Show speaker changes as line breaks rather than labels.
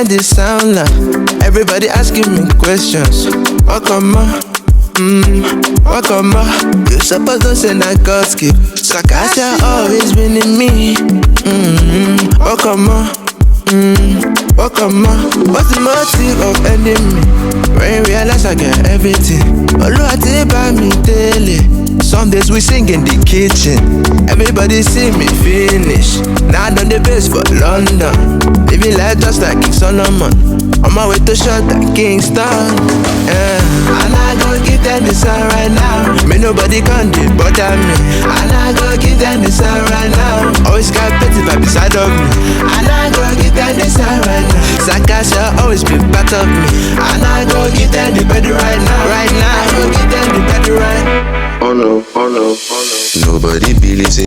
them the sound now. Everybody asking me questions. Welcome on. Welcome on. You supposed to say that God's gift. Sakasha always winning me. Welcome on. Welcome on. What's the motive of ending me? When you realize I get everything. Although I did by me daily. Some days we sing in the kitchen. Everybody see me finish. Now I done the best for London. Living life just like King Solomon. On my way to shot that Kingston. And I go give them the sun right now. Me nobody can do bother me. And I go give them the sun right now. Always got petty vibe beside of me. And I go give them the sun right now. Sakasha always be part of me. And I go give them the better right now. Right now I go give them the better right.
Oh no, oh no, oh no.
Nobody believes in